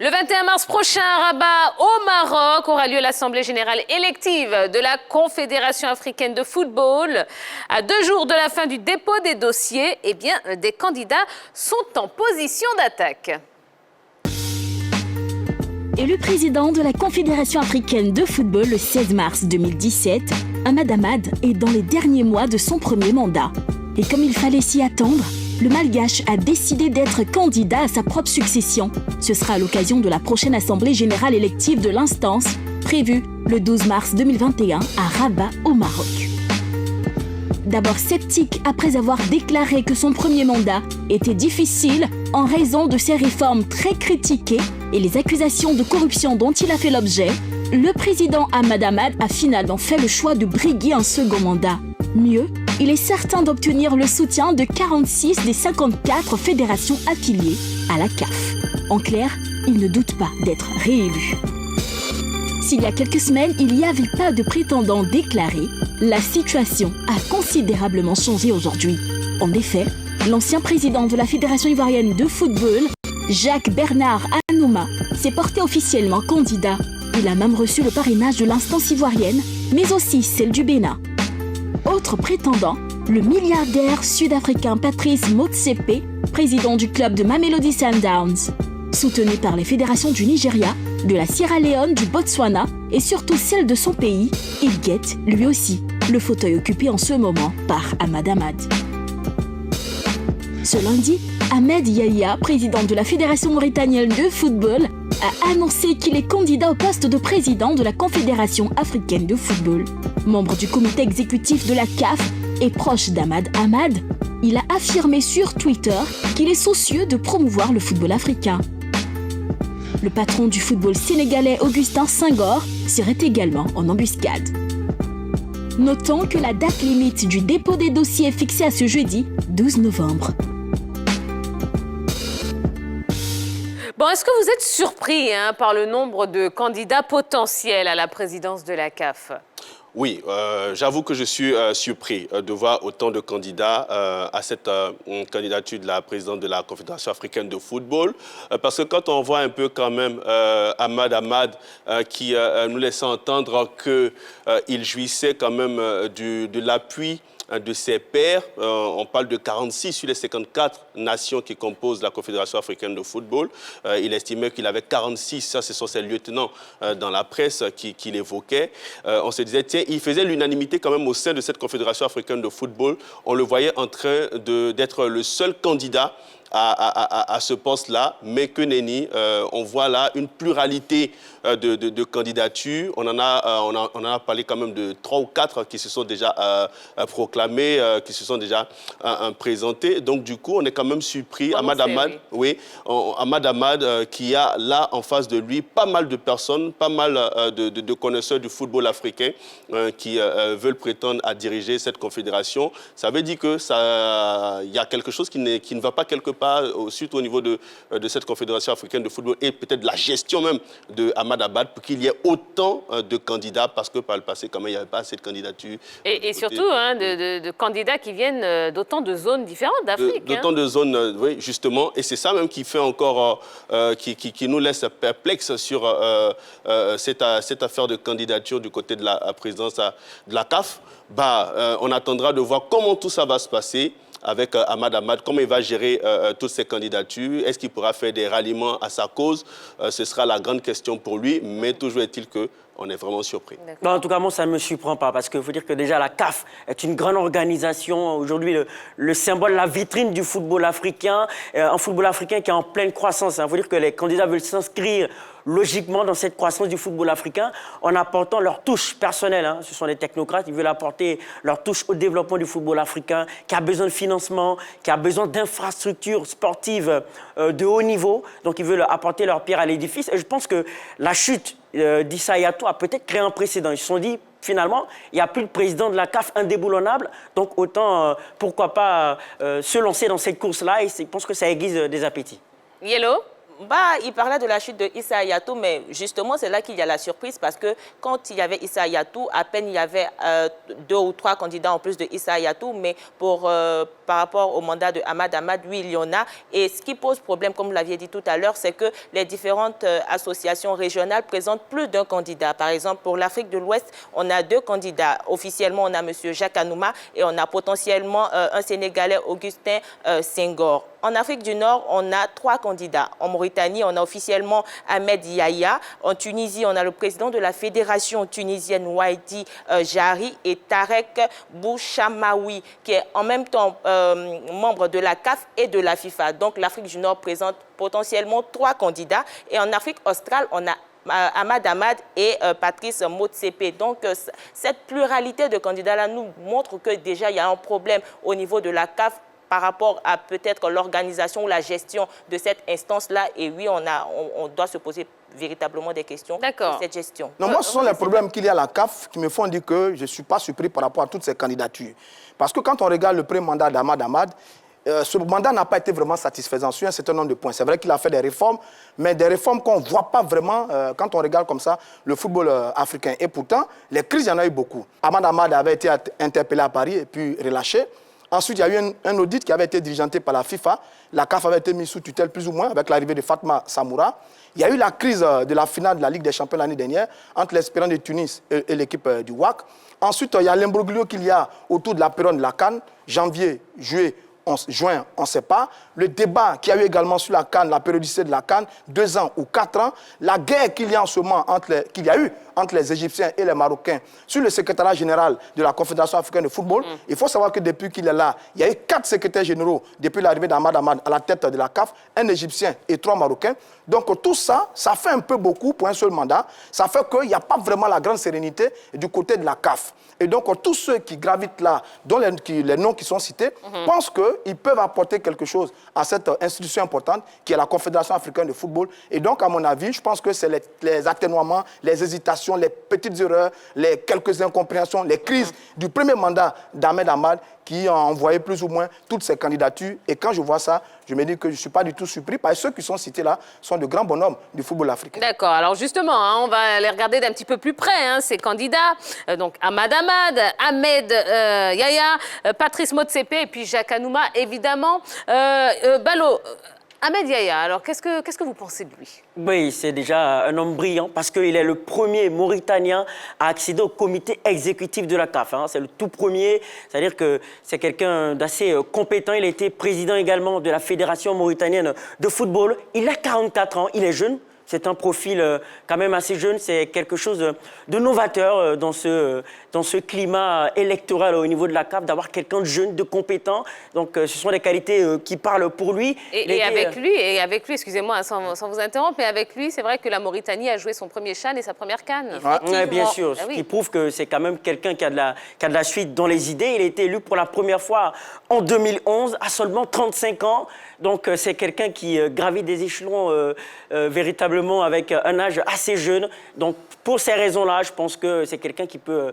Le 21 mars prochain à Rabat, au Maroc, aura lieu l'Assemblée générale élective de la Confédération africaine de football. À 2 jours de la fin du dépôt des dossiers, eh bien, des candidats sont en position d'attaque. Élu président de la Confédération africaine de football le 16 mars 2017, Ahmad Ahmad est dans les derniers mois de son premier mandat. Et comme il fallait s'y attendre, le Malgache a décidé d'être candidat à sa propre succession. Ce sera à l'occasion de la prochaine Assemblée générale élective de l'instance, prévue le 12 mars 2021 à Rabat, au Maroc. D'abord sceptique après avoir déclaré que son premier mandat était difficile en raison de ses réformes très critiquées et les accusations de corruption dont il a fait l'objet, le président Ahmad Ahmad a finalement fait le choix de briguer un second mandat. Mieux, il est certain d'obtenir le soutien de 46 des 54 fédérations affiliées à la CAF. En clair, il ne doute pas d'être réélu. S'il y a quelques semaines, il n'y avait pas de prétendant déclaré, la situation a considérablement changé aujourd'hui. En effet, l'ancien président de la Fédération ivoirienne de football, Jacques Bernard Anouma, s'est porté officiellement candidat. Il a même reçu le parrainage de l'instance ivoirienne, mais aussi celle du Bénin. Autre prétendant, le milliardaire sud-africain Patrice Motsepe, président du club de Mamelodi Sundowns. Soutenu par les fédérations du Nigeria, de la Sierra Leone, du Botswana et surtout celle de son pays, il guette, lui aussi, le fauteuil occupé en ce moment par Ahmad Ahmad. Ce lundi, Ahmed Yahya, président de la Fédération mauritanienne de football, a annoncé qu'il est candidat au poste de président de la Confédération africaine de football. Membre du comité exécutif de la CAF et proche d'Ahmad Ahmad, il a affirmé sur Twitter qu'il est soucieux de promouvoir le football africain. Le patron du football sénégalais Augustin Senghor serait également en embuscade. Notons que la date limite du dépôt des dossiers est fixée à ce jeudi 12 novembre. Bon, est-ce que vous êtes surpris par le nombre de candidats potentiels à la présidence de la CAF ? Oui, j'avoue que je suis surpris de voir autant de candidats à cette candidature de la présidente de la Confédération africaine de football. Parce que quand on voit un peu quand même Ahmad Ahmad qui nous laissait entendre qu'il jouissait quand même de l'appui de ses pairs. On parle de 46 sur les 54 nations qui composent la Confédération africaine de football. Il estimait qu'il avait 46, ça ce sont ses lieutenants dans la presse qui l'évoquaient. On se disait, tiens, il faisait l'unanimité quand même au sein de cette Confédération africaine de football. On le voyait en train d'être le seul candidat à ce poste-là, mais que nenni, on voit là une pluralité de candidatures. On en a parlé quand même de 3 ou 4 qui se sont déjà proclamés, qui se sont déjà présentés. Donc du coup, on est quand même surpris. Ahmad Ahmad, oui, Ahmad Ahmad qui a là en face de lui pas mal de personnes, pas mal de connaisseurs du football africain qui veulent prétendre à diriger cette confédération. Ça veut dire que il y a quelque chose qui ne va pas quelque part, surtout au niveau de cette Confédération africaine de football et peut-être de la gestion même de Ahmad Ahmad pour qu'il y ait autant de candidats parce que par le passé, quand même, il n'y avait pas assez de candidatures. Et surtout de candidats qui viennent d'autant de zones différentes d'Afrique. D'autant de zones, oui, justement. Et c'est ça même qui fait encore, qui nous laisse perplexes sur cette affaire de candidature du côté de la présidence de la CAF. On attendra de voir comment tout ça va se passer avec Ahmad Ahmad, comment il va gérer toutes ces candidatures. Est-ce qu'il pourra faire des ralliements à sa cause? Ce sera la grande question pour lui, mais toujours est-il qu'on est vraiment surpris. Non, en tout cas, moi, ça ne me surprend pas, parce qu'il faut dire que déjà la CAF est une grande organisation. Aujourd'hui, le symbole, la vitrine du football africain, un football africain qui est en pleine croissance. Il faut dire que les candidats veulent s'inscrire logiquement dans cette croissance du football africain en apportant leur touche personnelle. Ce sont des technocrates, ils veulent apporter leur touche au développement du football africain, qui a besoin de financement, qui a besoin d'infrastructures sportives de haut niveau. Donc, ils veulent apporter leur pierre à l'édifice. Et je pense que la chute d'Issa Hayatou a peut-être créé un précédent. Ils se sont dit, finalement, il n'y a plus de président de la CAF indéboulonnable, donc autant, pourquoi pas, se lancer dans cette course-là, et je pense que ça aiguise des appétits. Yellow? Il parlait de la chute de Issa Hayatou, mais justement, c'est là qu'il y a la surprise parce que quand il y avait Issa Hayatou, à peine il y avait 2 ou 3 candidats en plus de Issa Hayatou, mais par rapport au mandat de Ahmad Ahmad, oui, il y en a. Et ce qui pose problème, comme vous l'aviez dit tout à l'heure, c'est que les différentes associations régionales présentent plus d'un candidat. Par exemple, pour l'Afrique de l'Ouest, on a 2 candidats. Officiellement, on a M. Jacques Anouma et on a potentiellement un Sénégalais, Augustin Senghor. En Afrique du Nord, on a 3 candidats. En Mauritanie, on a officiellement Ahmed Yahya. En Tunisie, on a le président de la fédération tunisienne Wahidi Jahri et Tarek Bouchamaoui, qui est en même temps membre de la CAF et de la FIFA. Donc l'Afrique du Nord présente potentiellement 3 candidats. Et en Afrique australe, on a Ahmad Ahmad et Patrice Motsepe. Donc, cette pluralité de candidats-là nous montre que déjà, il y a un problème au niveau de la CAF par rapport à peut-être l'organisation ou la gestion de cette instance-là. Et oui, on doit se poser véritablement des questions sur cette gestion. Non, moi, ce sont les problèmes qu'il y a à la CAF qui me font dire que je ne suis pas surpris par rapport à toutes ces candidatures. Parce que quand on regarde le premier mandat d'Ahmad Ahmad, ce mandat n'a pas été vraiment satisfaisant sur un certain nombre de points. C'est vrai qu'il a fait des réformes, mais des réformes qu'on ne voit pas vraiment quand on regarde comme ça le football africain. Et pourtant, les crises, il y en a eu beaucoup. Ahmad Ahmad avait été interpellé à Paris et puis relâché. Ensuite, il y a eu un audit qui avait été dirigenté par la FIFA. La CAF avait été mise sous tutelle plus ou moins avec l'arrivée de Fatma Samoura. Il y a eu la crise de la finale de la Ligue des Champions l'année dernière entre l'Espérance de Tunis et l'équipe du WAC. Ensuite, il y a l'imbroglio qu'il y a autour de la période de la CAN, janvier, juin, on ne sait pas. Le débat qu'il y a eu également sur la CAN, la périodicité de la CAN, 2 ans ou 4 ans. La guerre qu'il y a en ce moment qu'il y a eu entre les Égyptiens et les Marocains sur le secrétariat général de la Confédération africaine de football. Il faut savoir que depuis qu'il est là, il y a eu 4 secrétaires généraux depuis l'arrivée d'Ahmad Ahmad à la tête de la CAF, un Égyptien et 3 Marocains. Donc tout ça, ça fait un peu beaucoup pour un seul mandat. Ça fait qu'il n'y a pas vraiment la grande sérénité du côté de la CAF. Et donc tous ceux qui gravitent là, dont les noms qui sont cités, pensent qu'ils peuvent apporter quelque chose à cette institution importante qui est la Confédération africaine de football. Et donc, à mon avis, je pense que c'est les atténuements, les hésitations, les petites erreurs, les quelques incompréhensions, les crises du premier mandat d'Ahmed Ahmad qui ont envoyé plus ou moins toutes ces candidatures. Et quand je vois ça, je me dis que je ne suis pas du tout surpris parce que ceux qui sont cités là sont de grands bonhommes du football africain. D'accord. Alors justement, on va les regarder d'un petit peu plus près, ces candidats. Donc Ahmad Ahmad, Ahmed Yahya, Patrice Motsepe et puis Jacques Anouma, évidemment. Balo, Ahmed Yahya, alors qu'est-ce que vous pensez de lui? Oui, c'est déjà un homme brillant parce qu'il est le premier Mauritanien à accéder au comité exécutif de la CAF. C'est le tout premier, c'est-à-dire que c'est quelqu'un d'assez compétent. Il a été président également de la Fédération mauritanienne de football. Il a 44 ans, il est jeune. C'est un profil quand même assez jeune, c'est quelque chose de novateur dans ce climat électoral au niveau de la CAF, d'avoir quelqu'un de jeune, de compétent. Donc ce sont des qualités qui parlent pour lui. Et avec lui, excusez-moi sans vous interrompre, mais avec lui, c'est vrai que la Mauritanie a joué son premier CHAN et sa première CAN. Ouais, bien sûr, ce qui prouve que c'est quand même quelqu'un qui a de la suite dans les idées. Il a été élu pour la première fois en 2011, à seulement 35 ans. Donc c'est quelqu'un qui gravit des échelons véritablement avec un âge assez jeune. Donc, pour ces raisons-là, je pense que c'est quelqu'un qui peut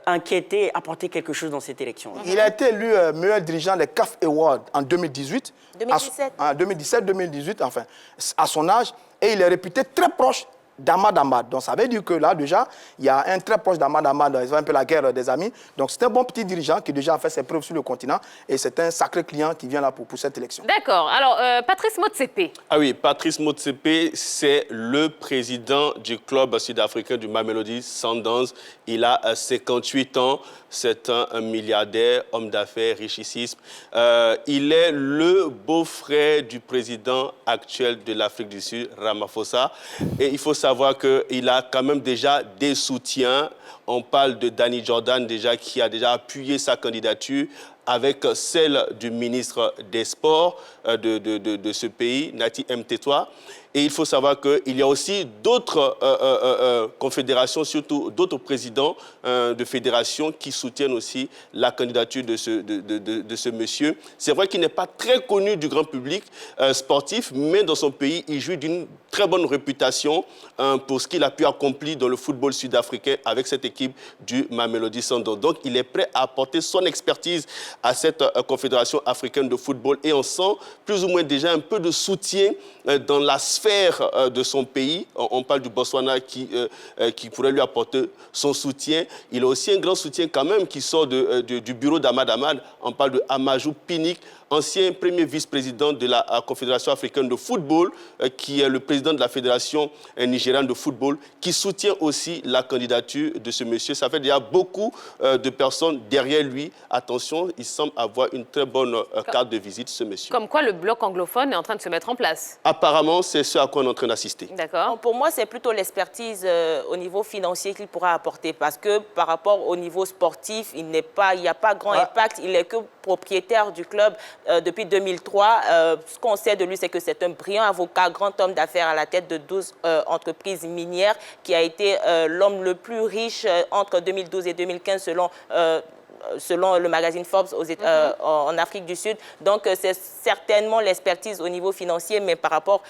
inquiéter et apporter quelque chose dans cette élection. Il a été élu meilleur dirigeant des CAF Awards en 2018. 2017. En 2017-2018, enfin, à son âge. Et il est réputé très proche d'Ahmad Ahmad. Donc ça veut dire que là, déjà, il y a un très proche d'Ahmad Ahmad, ils ont un peu la guerre des amis. Donc c'est un bon petit dirigeant qui déjà a fait ses preuves sur le continent et c'est un sacré client qui vient là pour cette élection. D'accord. Alors, Patrice Motsepe. Ah oui, Patrice Motsepe, c'est le président du club sud-africain du Mamelodi Sundowns. Il a 58 ans. C'est un milliardaire, homme d'affaires, richissime. Il est le beau-frère du président actuel de l'Afrique du Sud, Ramaphosa. Et il faut savoir qu'il a quand même déjà des soutiens. On parle de Danny Jordan déjà, qui a déjà appuyé sa candidature avec celle du ministre des Sports de ce pays, Nati Mtetwa. Et il faut savoir qu'il y a aussi d'autres confédérations, surtout d'autres présidents de fédérations qui soutiennent aussi la candidature de ce monsieur. C'est vrai qu'il n'est pas très connu du grand public sportif, mais dans son pays, il jouit d'une très bonne réputation pour ce qu'il a pu accomplir dans le football sud-africain avec cette équipe du Mamelodi Sundowns. Donc, il est prêt à apporter son expertise à cette Confédération africaine de football et on sent plus ou moins déjà un peu de soutien dans la sphère de son pays. On parle du Botswana qui pourrait lui apporter son soutien. Il a aussi un grand soutien quand même qui sort du bureau d'Ahmad Ahmad. On parle de Amajou Pinnick, ancien premier vice-président de la Confédération africaine de football, qui est le président de la Fédération nigériane de football, qui soutient aussi la candidature de ce monsieur. Ça fait déjà beaucoup de personnes derrière lui. Attention, il semble avoir une très bonne carte de visite, ce monsieur. Comme quoi le bloc anglophone est en train de se mettre en place. Apparemment, c'est ce à quoi on est en train d'assister. D'accord. Pour moi, c'est plutôt l'expertise au niveau financier qu'il pourra apporter parce que par rapport au niveau sportif, il n'y a pas grand impact. Il n'est que propriétaire du club depuis 2003. Ce qu'on sait de lui, c'est que c'est un brillant avocat, grand homme d'affaires à la tête de 12 entreprises minières, qui a été l'homme le plus riche entre 2012 et 2015 selon le magazine Forbes en Afrique du Sud. Donc, c'est certainement l'expertise au niveau financier, mais par rapport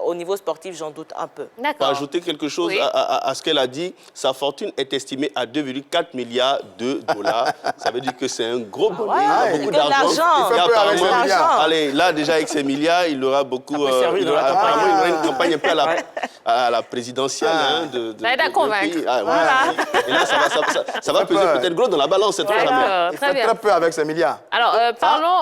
au niveau sportif, j'en doute un peu. Pour D'accord. ajouter quelque chose à ce qu'elle a dit, sa fortune est estimée à 2,4 milliards de dollars. Ça veut dire que c'est un gros bonnet, il a beaucoup d'argent. Il fait peu avec ses milliards. Allez, là, déjà, avec ses milliards, il aura beaucoup... il aura une campagne un peu à la présidentielle. Ça aide à convaincre. Voilà. Et là, ça va peser peut-être gros dans la balance cette fois. D'accord, Il très fait bien. très peu avec ses milliards. Alors,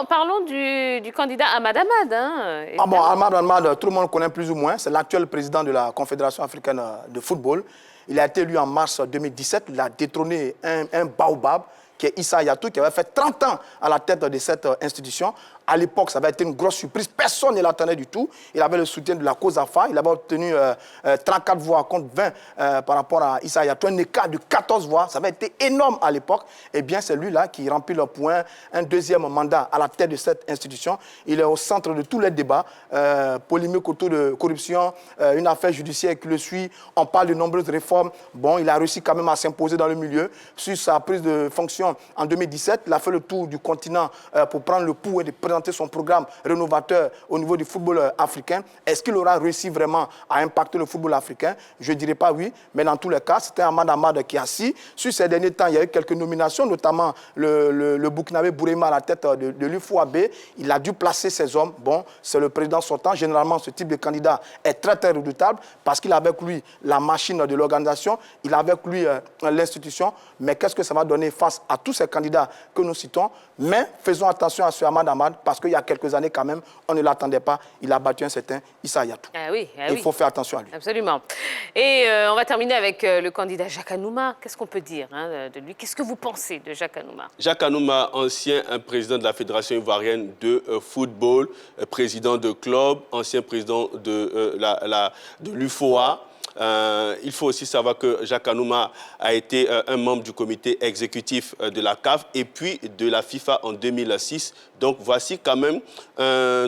parlons du candidat Ahmad Ahmad. Hein, Ahmad Ahmad, tout le monde connaît plus ou moins. C'est l'actuel président de la Confédération africaine de football. Il a été élu en mars 2017. Il a détrôné un baobab qui est Issa Hayatou, qui avait fait 30 ans à la tête de cette institution. À l'époque, ça avait été une grosse surprise. Personne ne l'attendait du tout. Il avait le soutien de la cause AFA. Il avait obtenu 34 voix contre 20 par rapport à Issa Hayatou. Un écart de 14 voix. Ça avait été énorme à l'époque. Eh bien, c'est lui-là qui remplit le point, un deuxième mandat à la tête de cette institution. Il est au centre de tous les débats. Polémique autour de corruption, une affaire judiciaire qui le suit. On parle de nombreuses réformes. Bon, il a réussi quand même à s'imposer dans le milieu. Sur sa prise de fonction en 2017, il a fait le tour du continent pour prendre le pouls et de présenter son programme rénovateur au niveau du football africain. Est-ce qu'il aura réussi vraiment à impacter le football africain? Je ne dirais pas oui, mais dans tous les cas, c'était Ahmad Ahmad qui a assis. Sur ces derniers temps, il y a eu quelques nominations, notamment le Burkinabé Bourema à la tête de l'UFOAB. Il a dû placer ses hommes. Bon, c'est le président sortant. Généralement, ce type de candidat est très, très redoutable parce qu'il a avec lui la machine de l'organisation, il a avec lui l'institution. Mais qu'est-ce que ça va donner face à tous ces candidats que nous citons? Mais faisons attention à ce Ahmad Ahmad parce qu'il y a quelques années quand même, on ne l'attendait pas. Il a battu un certain Issa Hayatou. Il faut faire attention à lui. Absolument. Et on va terminer avec le candidat Jacques Anouma. Qu'est-ce qu'on peut dire de lui? Qu'est-ce que vous pensez de Jacques Anouma? Jacques Anouma, ancien président de la Fédération ivoirienne de football, président de club, ancien président de l'UFOA. Il faut aussi savoir que Jacques Anouma a été un membre du comité exécutif de la CAF et puis de la FIFA en 2006. Donc voici quand même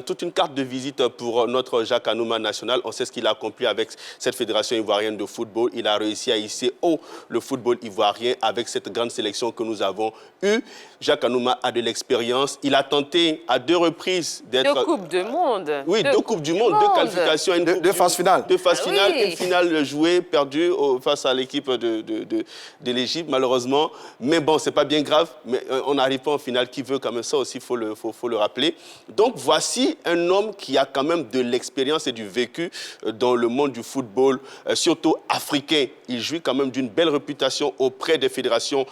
toute une carte de visite pour notre Jacques Anouma national. On sait ce qu'il a accompli avec cette fédération ivoirienne de football. Il a réussi à hisser haut le football ivoirien avec cette grande sélection que nous avons eue. Jacques Anouma a de l'expérience. Il a tenté à 2 reprises d'être... 2 Coupes du Monde. Oui, 2 Coupes du Monde, 2 qualifications. Deux phases finales. 2 phases finales, Oui. une finale jouée, perdue face à l'équipe de l'Égypte, malheureusement. Mais bon, c'est pas bien grave. Mais on n'arrive pas en finale. Qui veut quand même ça aussi, faut le rappeler. Donc, voici un homme qui a quand même de l'expérience et du vécu dans le monde du football, surtout africain. Il jouit quand même d'une belle réputation auprès des fédérations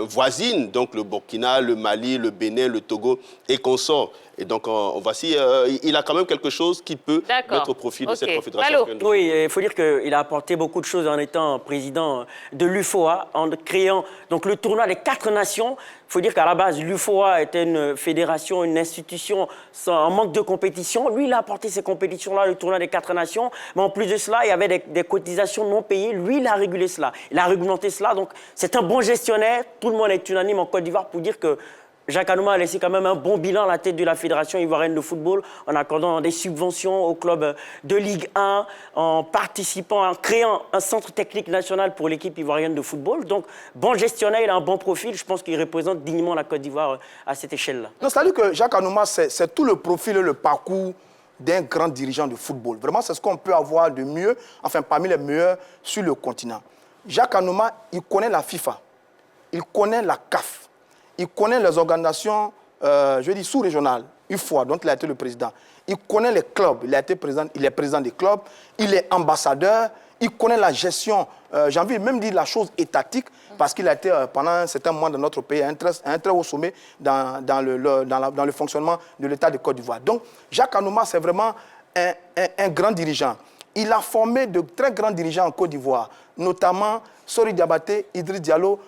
voisines, donc le Burkina, le Mali, le Bénin, le Togo et consorts. Et donc, voici, il a quand même quelque chose qui peut mettre au profit de cette confédération africaine. Oui, il faut dire qu'il a apporté beaucoup de choses en étant président de l'UFOA, en créant donc, le tournoi des 4 nations. Il faut dire qu'à la base, l'UFOA était une fédération, une institution en manque de compétition. Lui, il a apporté ces compétitions-là, le tournoi des 4 nations. Mais en plus de cela, il y avait des cotisations non payées. Lui, il a régulé cela. Il a réglementé cela. Donc, c'est un bon gestionnaire. Tout le monde est unanime en Côte d'Ivoire pour dire que Jacques Anouma a laissé quand même un bon bilan à la tête de la Fédération ivoirienne de football en accordant des subventions aux clubs de Ligue 1, en participant, en créant un centre technique national pour l'équipe ivoirienne de football. Donc, bon gestionnaire, il a un bon profil. Je pense qu'il représente dignement la Côte d'Ivoire à cette échelle-là. Non, c'est-à-dire que Jacques Anouma, c'est tout le profil, le parcours d'un grand dirigeant de football. Vraiment, c'est ce qu'on peut avoir de mieux, enfin parmi les meilleurs sur le continent. Jacques Anouma, il connaît la FIFA, il connaît la CAF, il connaît les organisations, sous-régionales, UFOA, dont il a été le président. Il connaît les clubs, il est président des clubs, il est ambassadeur, il connaît la gestion, j'ai envie de même dire la chose étatique, parce qu'il a été pendant un certain moment dans notre pays un très haut sommet dans le fonctionnement de l'État de Côte d'Ivoire. Donc, Jacques Anouma, c'est vraiment un grand dirigeant. Il a formé de très grands dirigeants en Côte d'Ivoire, notamment Sori Diabaté, Idriss Diallo,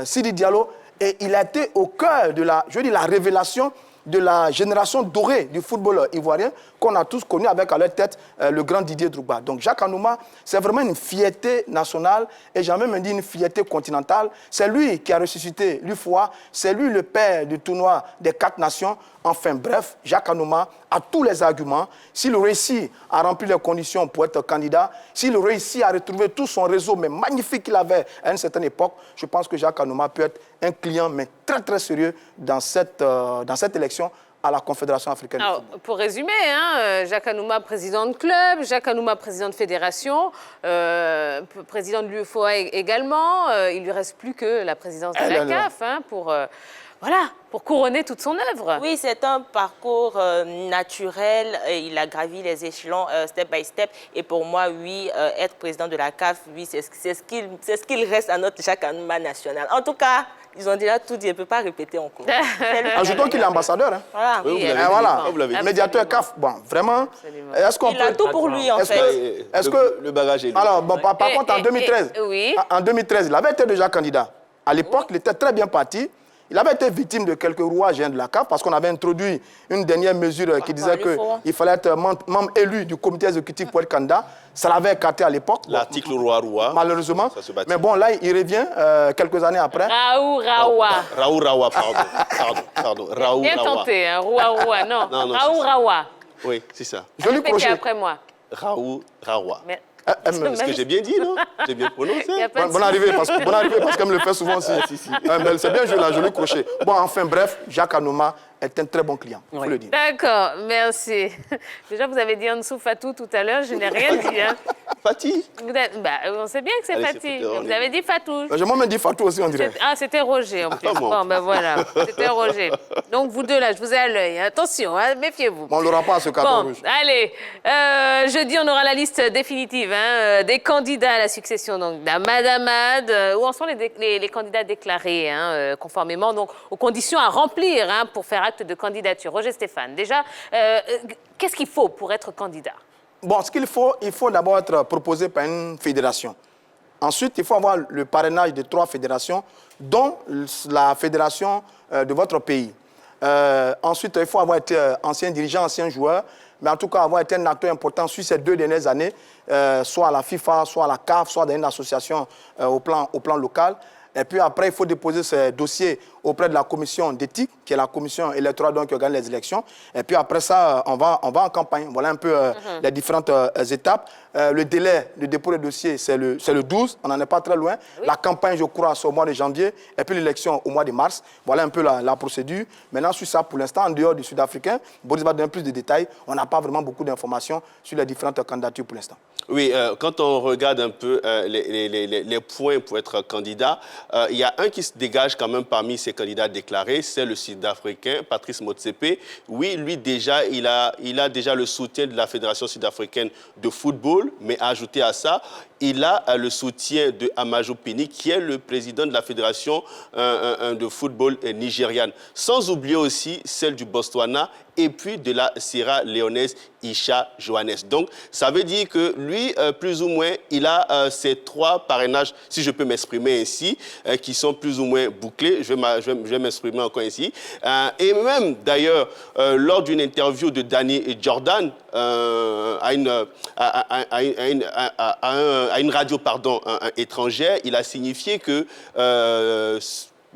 Sidi Diallo, et il a été au cœur de la révélation de la génération dorée du football ivoirien qu'on a tous connu avec à leur tête le grand Didier Drogba. Donc Jacques Anouma, c'est vraiment une fierté nationale et j'ai même dit une fierté continentale. C'est lui qui a ressuscité l'UFOA, c'est lui le père du tournoi des 4 nations. Enfin bref, Jacques Anouma a tous les arguments. S'il réussit à remplir les conditions pour être candidat, s'il réussit à retrouver tout son réseau mais magnifique qu'il avait à une certaine époque, je pense que Jacques Anouma peut être un client mais très très sérieux dans cette élection à la Confédération africaine. Alors, pour résumer, Jacques Anouma, président de club, Jacques Anouma, président de fédération, président de l'UFOA également. Il ne lui reste plus que la présidence de la CAF pour couronner toute son œuvre. Oui, c'est un parcours naturel. Il a gravi les échelons step by step. Et pour moi, oui, être président de la CAF, oui, c'est ce qu'il reste à notre Jacques Anouma national. En tout cas, ils ont déjà tout dit, je ne peux pas répéter encore. Ajoutons qu'il est ambassadeur. Hein. Voilà. Oui, vous l'avez dit. Médiateur CAF, bon, vraiment. Est-ce qu'on il a tout pour lui, en fait. Est-ce que le bagage est lui. Alors, bon, par contre, en 2013, en 2013, il avait été déjà candidat. À l'époque, il était très bien parti. Il avait été victime de quelques rouages de la CAF parce qu'on avait introduit une dernière mesure qui disait qu'il fallait être membre élu du comité exécutif pour être candidat. Ça l'avait écarté à l'époque. L'article Roua. Malheureusement. Mais bon, là, il revient quelques années après. Raoult Raoua. Raoult Raoua, pardon. Raoult Bien Raoua. tenté, hein. Roua, non. Non, Raoult Raoua. Oui, c'est ça. Joli projet. Après moi. Raoult Raoua. Mais... Est-ce que j'ai bien dit, non? J'ai bien prononcé. Bonne arrivée, parce qu'elle me le fait souvent aussi. C'est bien joué, la jolie crochet. Bon, enfin, bref, Jacques Anouma est un très bon client, il faut le dire. D'accord, merci. Déjà, vous avez dit en dessous Fatou tout à l'heure, je n'ai rien dit. Hein. Fatih. On sait bien que c'est Allez, Fatih. c'est Vous avez dit Fatou. J'ai moi-même dit Fatou aussi, on dirait. C'était Roger en plus. bon. Bon, ben voilà, c'était Roger. Donc, vous deux là, je vous ai à l'œil. Attention, hein, méfiez-vous. Bon, on l'aura pas à ce carton rouge. Allez, jeudi, on aura la liste définitive des candidats à la succession d'Ahmad Ahmad. Où en sont les candidats déclarés, conformément donc, aux conditions à remplir pour faire acte de candidature. Roger Stéphane, déjà, qu'est-ce qu'il faut pour être candidat? Bon, ce qu'il faut d'abord être proposé par une fédération. Ensuite, il faut avoir le parrainage de 3 fédérations, dont la fédération de votre pays. Ensuite, il faut avoir été ancien dirigeant, ancien joueur, mais en tout cas avoir été un acteur important sur ces 2 dernières années, soit à la FIFA, soit à la CAF, soit dans une association au plan local. Et puis après, il faut déposer ces dossiers auprès de la commission d'éthique, qui est la commission électorale qui organise les élections. Et puis après ça, on va en campagne. Voilà un peu les différentes étapes. Le délai de dépôt des dossiers, c'est le 12. On n'en est pas très loin. Oui. La campagne, je crois, c'est au mois de janvier. Et puis l'élection au mois de mars. Voilà un peu la procédure. Maintenant, sur ça, pour l'instant, en dehors du Sud-Africain, Boris va donner plus de détails. On n'a pas vraiment beaucoup d'informations sur les différentes candidatures pour l'instant. Oui, quand on regarde un peu les points pour être candidat, il y a un qui se dégage quand même parmi ces candidats déclarés, c'est le Sud-Africain, Patrice Motsepe. Oui, lui déjà, il a déjà le soutien de la Fédération sud-africaine de football, mais ajouté à ça, il a le soutien de Amadou Pini, qui est le président de la Fédération de football nigériane. Sans oublier aussi celle du Botswana et puis de la Sierra Leonaise, Isha Johannes. Donc, ça veut dire que lui, plus ou moins, il a ces 3 parrainages, si je peux m'exprimer ainsi, qui sont plus ou moins bouclés. Je vais m'exprimer encore ici. Et même, d'ailleurs, lors d'une interview de Danny Jordan à une radio étrangère, il a signifié que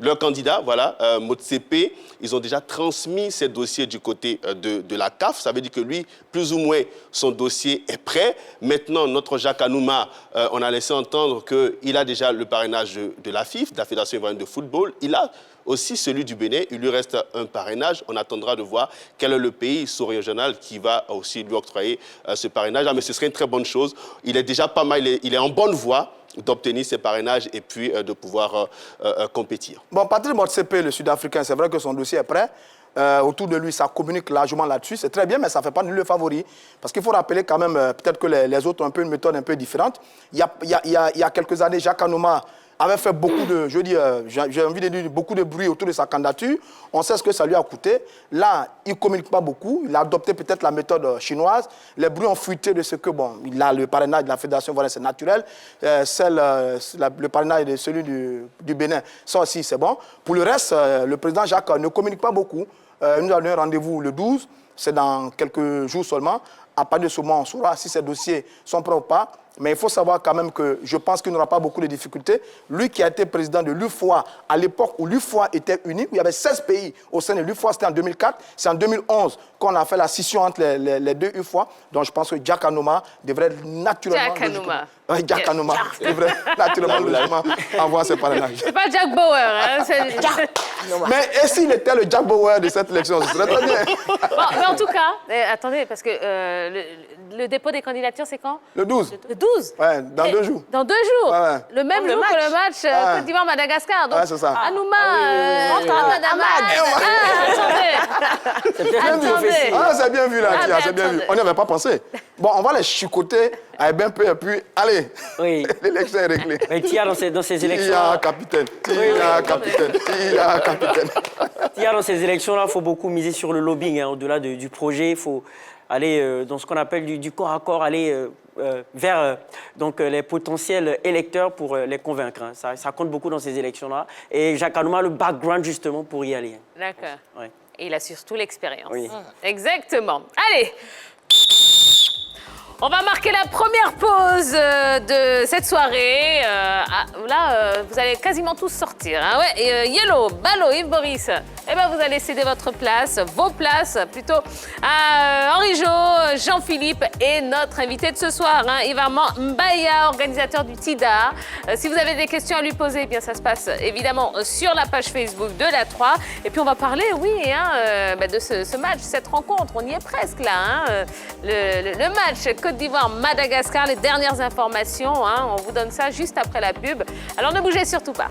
leur candidat, voilà, Motsepe, ils ont déjà transmis ces dossiers du côté de la CAF. Ça veut dire que lui, plus ou moins, son dossier est prêt. Maintenant, notre Jacques Anouma, on a laissé entendre qu'il a déjà le parrainage de la FIF, de la Fédération ivoirienne de football. Il a aussi celui du Bénin. Il lui reste un parrainage. On attendra de voir quel est le pays sous-régional qui va aussi lui octroyer ce parrainage. Ah, mais ce serait une très bonne chose. Il est déjà pas mal, il est en bonne voie d'obtenir ces parrainages et puis de pouvoir compétir. Bon, Patrice Motsepe, le Sud-Africain, c'est vrai que son dossier est prêt. Autour de lui, ça communique largement là-dessus. C'est très bien, mais ça ne fait pas de lui le favori. Parce qu'il faut rappeler quand même, peut-être que les autres ont un peu une méthode un peu différente. Il y a quelques années, Jacques Anouma avait fait beaucoup de, j'ai envie de dire, beaucoup de bruit autour de sa candidature. On sait ce que ça lui a coûté. Là, il ne communique pas beaucoup. Il a adopté peut-être la méthode chinoise. Les bruits ont fuité de ce que, bon, il a le parrainage de la Fédération ivoirienne, c'est naturel. Le parrainage de celui du Bénin, ça aussi, c'est bon. Pour le reste, le président Jacques ne communique pas beaucoup. Nous avons un rendez-vous le 12, c'est dans quelques jours seulement. À partir de ce moment, on saura si ces dossiers sont prêts ou pas. Mais il faut savoir quand même que je pense qu'il n'aura pas beaucoup de difficultés. Lui qui a été président de l'UFOA à l'époque où l'UFOA était unie, où il y avait 16 pays au sein de l'UFOA, c'était en 2004. C'est en 2011 qu'on a fait la scission entre les deux UFOA. Donc je pense que Jacques Anouma devrait naturellement... Jacques Anouma devrait naturellement avoir ses parrainages. C'est pas Jack Bauer, hein? Mais et s'il était le Jack Bauer de cette élection, ce serait très bien. Bon, mais en tout cas, attendez, parce que le dépôt des candidatures, c'est quand? Le 12. Le 12? Ouais, dans 2 jours. Dans 2 jours? Ouais. Le même jour que le match Côte d'Ivoire-Madagascar. Donc, c'est ça. Anouma, attendez. Ah, c'est bien vu là, Ah, c'est bien vu. attendez. On n'y avait pas pensé. Bon, on va les chicoter avec bien peu et puis, allez, Oui. l'élection est réglée. Mais Tia, dans ces élections... Tia, capitaine. Tia, capitaine. Tia, capitaine. Tia, dans ces élections-là, il faut beaucoup miser sur le lobbying. Hein, au-delà du projet, il faut aller dans ce qu'on appelle du corps à corps, aller vers donc, les potentiels électeurs pour les convaincre. Hein. Ça compte beaucoup dans ces élections-là. Et Jacques Anouma a le background justement pour y aller. D'accord. Ouais. Et il a surtout l'expérience. Oui. Exactement. Allez, on va marquer la première pause de cette soirée. Là, vous allez quasiment tous sortir. Hein, ouais. Et, Yellow, Ballot, Yves Boris, eh ben, vous allez céder votre place, vos places plutôt, à Henri Jo, Jean-Philippe et notre invité de ce soir, hein, Ivarman Mbaya, organisateur du TIDA. Si vous avez des questions à lui poser, eh bien, ça se passe évidemment sur la page Facebook de la 3. Et puis on va parler, oui, hein, de ce match, cette rencontre. On y est presque là. Hein, le match Côte d'Ivoire-Madagascar, les dernières informations. Hein, on vous donne ça juste après la pub. Alors ne bougez surtout pas.